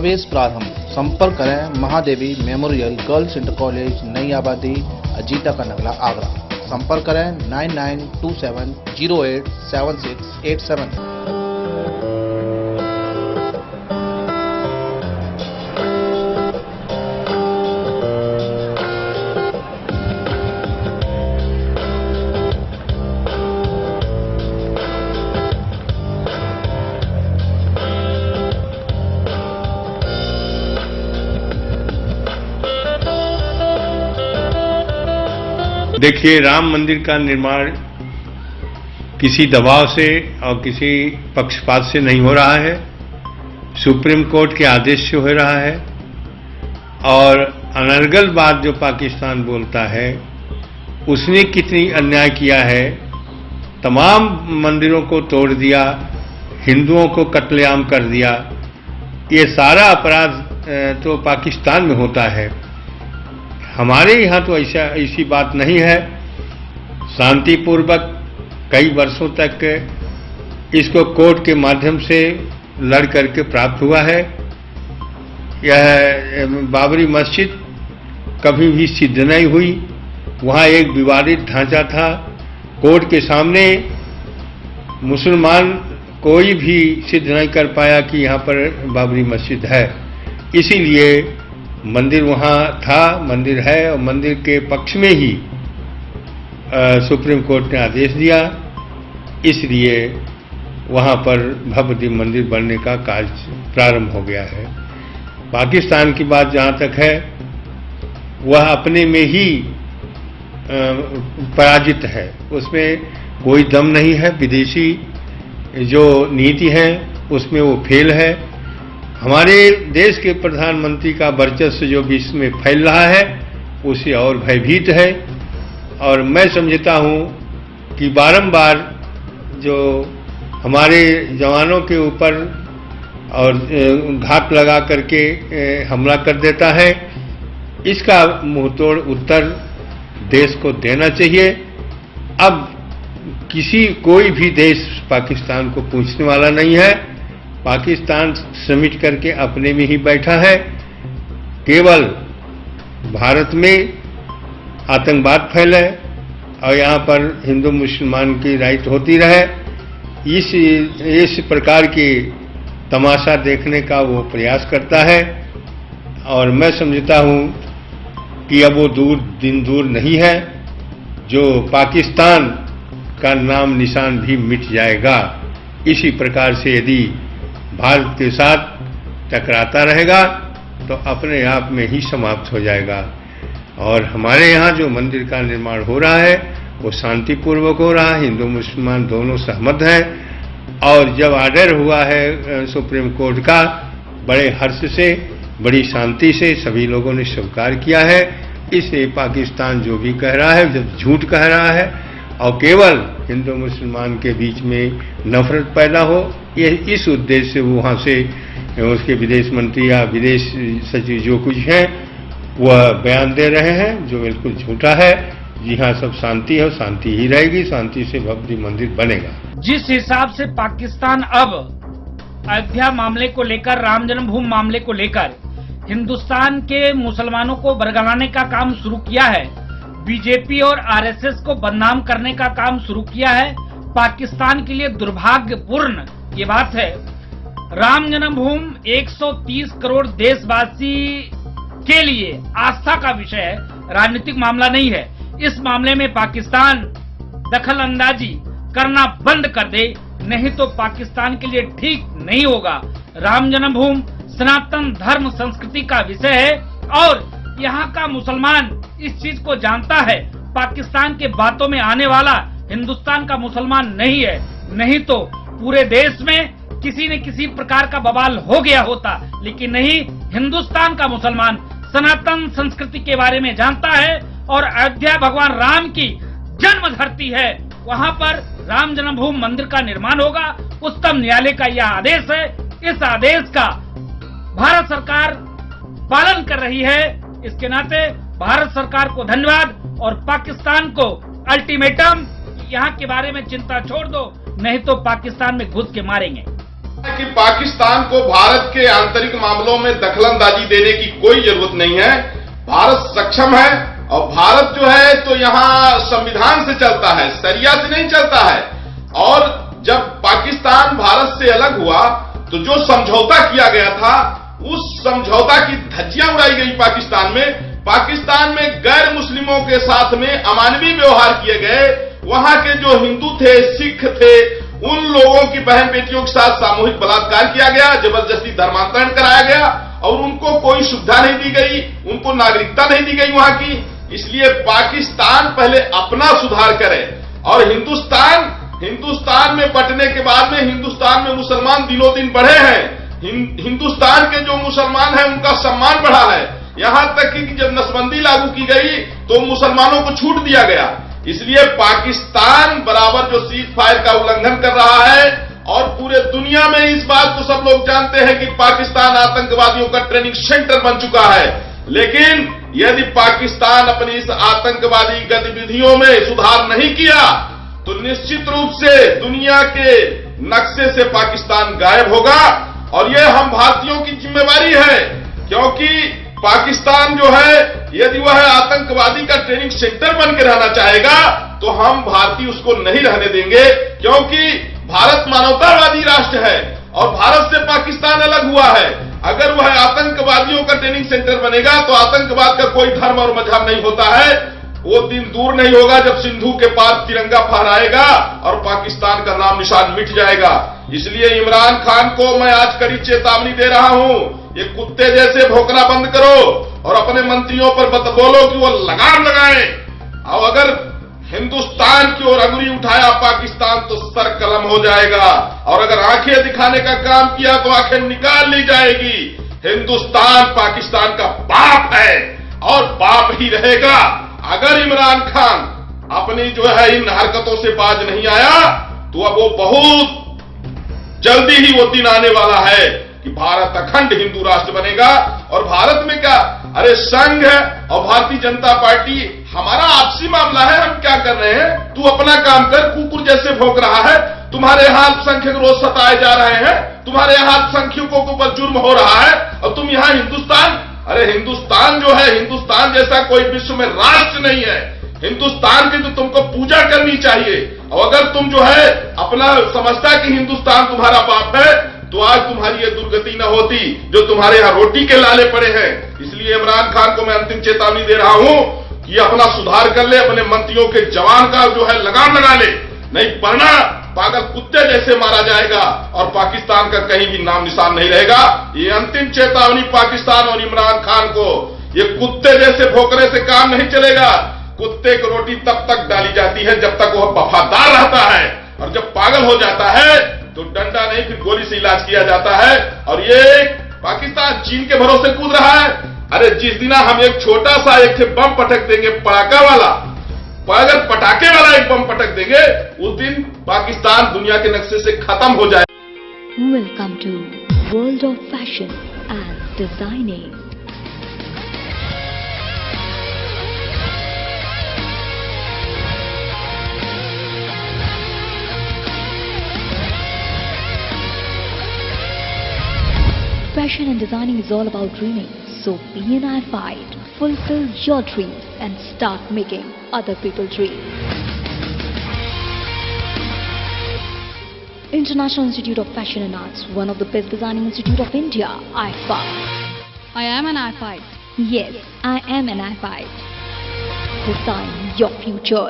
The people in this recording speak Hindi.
प्रवेश प्रारंभ। संपर्क करें Mahadevi memorial girls inter college, नई आबादी, अजीता का नगला, आगरा। संपर्क करें 9927087687। देखिए, राम मंदिर का निर्माण किसी दबाव से और किसी पक्षपात से नहीं हो रहा है, सुप्रीम कोर्ट के आदेश से हो रहा है। और अनर्गल बात जो पाकिस्तान बोलता है, उसने कितनी अन्याय किया है। तमाम मंदिरों को तोड़ दिया, हिंदुओं को कत्लेआम कर दिया। ये सारा अपराध तो पाकिस्तान में होता है। हमारे यहाँ तो ऐसी बात नहीं है। शांतिपूर्वक कई वर्षों तक इसको कोर्ट के माध्यम से लड़ करके प्राप्त हुआ है। यह बाबरी मस्जिद कभी भी सिद्ध नहीं हुई। वहाँ एक विवादित ढांचा था। कोर्ट के सामने मुसलमान कोई भी सिद्ध नहीं कर पाया कि यहाँ पर बाबरी मस्जिद है। इसीलिए मंदिर वहाँ था, मंदिर है, और मंदिर के पक्ष में ही सुप्रीम कोर्ट ने आदेश दिया। इसलिए वहाँ पर भव्य मंदिर बनने का कार्य प्रारंभ हो गया है। पाकिस्तान की बात जहाँ तक है, वह अपने में ही पराजित है। उसमें कोई दम नहीं है। विदेशी जो नीति है उसमें वो फेल है। हमारे देश के प्रधानमंत्री का वर्चस्व जो विश्व में फैल रहा है, उससे और भयभीत है। और मैं समझता हूँ कि बारंबार जो हमारे जवानों के ऊपर और घात लगा करके हमला कर देता है, इसका मुंहतोड़ उत्तर देश को देना चाहिए। अब कोई भी देश पाकिस्तान को पूछने वाला नहीं है। पाकिस्तान समिट करके अपने में ही बैठा है। केवल भारत में आतंकवाद फैले और यहाँ पर हिंदू मुसलमान की राइट होती रहे, इस प्रकार की तमाशा देखने का वो प्रयास करता है। और मैं समझता हूँ कि अब वो दिन दूर नहीं है जो पाकिस्तान का नाम निशान भी मिट जाएगा। इसी प्रकार से यदि भारत के साथ टकराता रहेगा तो अपने आप में ही समाप्त हो जाएगा। और हमारे यहाँ जो मंदिर का निर्माण हो रहा है वो शांतिपूर्वक हो रहा है। हिंदू मुसलमान दोनों सहमत हैं। और जब ऑर्डर हुआ है सुप्रीम कोर्ट का, बड़े हर्ष से, बड़ी शांति से सभी लोगों ने स्वीकार किया है। इसलिए पाकिस्तान जो भी कह रहा है, जब झूठ कह रहा है और केवल हिंदू मुसलमान के बीच में नफरत पैदा हो, ये इस उद्देश्य से वहाँ से उसके विदेश मंत्री या विदेश सचिव जो कुछ है वह बयान दे रहे हैं, जो बिल्कुल झूठा है। जी हाँ, सब शांति है, शांति ही रहेगी, शांति से भव्य मंदिर बनेगा। जिस हिसाब से पाकिस्तान अब अयोध्या मामले को लेकर, राम जन्मभूमि मामले को लेकर हिंदुस्तान के मुसलमानों को बरगलाने का काम शुरू किया है, बीजेपी और आरएसएस को बदनाम करने का काम शुरू किया है, पाकिस्तान के लिए दुर्भाग्यपूर्ण ये बात है। राम जन्मभूमि 130 करोड़ देशवासी के लिए आस्था का विषय है, राजनीतिक मामला नहीं है। इस मामले में पाकिस्तान दखल अंदाजी करना बंद कर दे, नहीं तो पाकिस्तान के लिए ठीक नहीं होगा। राम जन्मभूमि सनातन धर्म संस्कृति का विषय है और यहाँ का मुसलमान इस चीज को जानता है। पाकिस्तान के बातों में आने वाला हिंदुस्तान का मुसलमान नहीं है, नहीं तो पूरे देश में किसी न किसी प्रकार का बवाल हो गया होता। लेकिन नहीं, हिंदुस्तान का मुसलमान सनातन संस्कृति के बारे में जानता है और अयोध्या भगवान राम की जन्म धरती है, वहाँ पर राम जन्मभूमि मंदिर का निर्माण होगा। उच्चतम न्यायालय का यह आदेश है। इस आदेश का भारत सरकार पालन कर रही है। इसके नाते भारत सरकार को धन्यवाद और पाकिस्तान को अल्टीमेटम, यहाँ के बारे में चिंता छोड़ दो, नहीं तो पाकिस्तान में घुस के मारेंगे। कि पाकिस्तान को भारत के आंतरिक मामलों में दखलंदाजी देने की कोई जरूरत नहीं है। भारत सक्षम है और भारत जो है तो यहां संविधान से चलता है, शरिया से नहीं चलता है। और जब पाकिस्तान भारत से अलग हुआ तो जो समझौता किया गया था उस समझौता की धज्जियां उड़ाई गई पाकिस्तान में। पाकिस्तान में गैर मुस्लिमों के साथ में अमानवीय व्यवहार किए गए। वहां के जो हिंदू थे, सिख थे, उन लोगों की बहन बेटियों के साथ सामूहिक बलात्कार किया गया, जबरदस्ती धर्मांतरण कराया गया और उनको कोई सुविधा नहीं दी गई, उनको नागरिकता नहीं दी गई वहां की। इसलिए पाकिस्तान पहले अपना सुधार करे और हिंदुस्तान में बंटने के बाद में हिंदुस्तान में मुसलमान दिनों दिन बढ़े हैं। हिंदुस्तान के जो मुसलमान हैं उनका सम्मान बढ़ा है। यहां तक कि जब नसबंदी लागू की गई तो मुसलमानों को छूट दिया गया। इसलिए पाकिस्तान बराबर जो सीज फायर का उल्लंघन कर रहा है और पूरे दुनिया में इस बात को सब लोग जानते हैं कि पाकिस्तान आतंकवादियों का ट्रेनिंग सेंटर बन चुका है। लेकिन यदि पाकिस्तान अपनी इस आतंकवादी गतिविधियों में सुधार नहीं किया तो निश्चित रूप से दुनिया के नक्शे से पाकिस्तान गायब होगा। और यह हम भारतीयों की जिम्मेवारी है, क्योंकि पाकिस्तान जो है यदि वह आतंकवादी का ट्रेनिंग सेंटर बन के रहना चाहेगा तो हम भारतीय उसको नहीं रहने देंगे, क्योंकि भारत मानवतावादी राष्ट्र है और भारत से पाकिस्तान अलग हुआ है। अगर वह आतंकवादियों का ट्रेनिंग सेंटर बनेगा तो आतंकवाद का कोई धर्म और मजहब नहीं होता है। वो दिन दूर नहीं होगा जब सिंधु के पार तिरंगा फहराएगा और पाकिस्तान का नाम निशान मिट जाएगा। इसलिए इमरान खान को मैं आज कड़ी चेतावनी दे रहा हूं, ये कुत्ते जैसे भौंकना बंद करो और अपने मंत्रियों पर बोलो कि वो लगाम लगाएं। और अगर हिंदुस्तान की ओर अंगुली उठाया पाकिस्तान तो सर कलम हो जाएगा, और अगर आंखें दिखाने का काम किया तो आंखें निकाल ली जाएगी। हिंदुस्तान पाकिस्तान का बाप है और बाप ही रहेगा। अगर इमरान खान अपनी जो है इन हरकतों से बाज नहीं आया तो अब वो बहुत जल्दी ही वो दिन आने वाला है कि भारत अखंड हिंदू राष्ट्र बनेगा। और भारत में क्या, अरे संघ और भारतीय जनता पार्टी हमारा आपसी मामला है, हम क्या कर रहे हैं, तू अपना काम कर, कुकुर जैसे भौंक रहा है। तुम्हारे यहां अल्पसंख्यक रोज सताए जा रहे हैं, तुम्हारे यहां अल्पसंख्यकों के ऊपर जुर्म हो रहा है और तुम यहां हिंदुस्तान, अरे हिंदुस्तान जो है, हिंदुस्तान जैसा कोई विश्व में राष्ट्र नहीं है। हिंदुस्तान की तो तुमको पूजा करनी चाहिए। और अगर तुम जो है अपना समझता कि हिंदुस्तान तुम्हारा बाप है तो आज तुम्हारी ये दुर्गति न होती जो तुम्हारे यहां रोटी के लाले पड़े हैं। इसलिए इमरान खान को मैं अंतिम चेतावनी दे रहा हूं कि अपना सुधार कर ले, अपने मंत्रियों के जवान का जो है लगाम लगा ले, नहीं वरना पागल कुत्ते जैसे मारा जाएगा और पाकिस्तान का कहीं भी नाम निशान नहीं रहेगा। ये अंतिम चेतावनी पाकिस्तान और इमरान खान को, ये कुत्ते जैसे भौंकने से काम नहीं चलेगा। कुत्ते को रोटी तब तक डाली जाती है जब तक वह वफादार रहता है, और जब पागल हो जाता है तो डंडा नहीं फिर गोली से इलाज किया जाता है। और ये पाकिस्तान चीन के भरोसे कूद रहा है। अरे जिस दिन हम एक छोटा सा एक बम पटक देंगे पटाखा वाला, अगर पटाखे वाला एक बम पटक देंगे उस दिन पाकिस्तान दुनिया के नक्शे से खत्म हो जाए। Welcome to World of Fashion and Designing. Fashion and designing is all about dreaming. So be an iFight, fulfill your dreams and start making other people dream. International Institute of Fashion and Arts, one of the best designing institute of India, iFight. I am an iFight. Yes, I am an iFight. Design your future.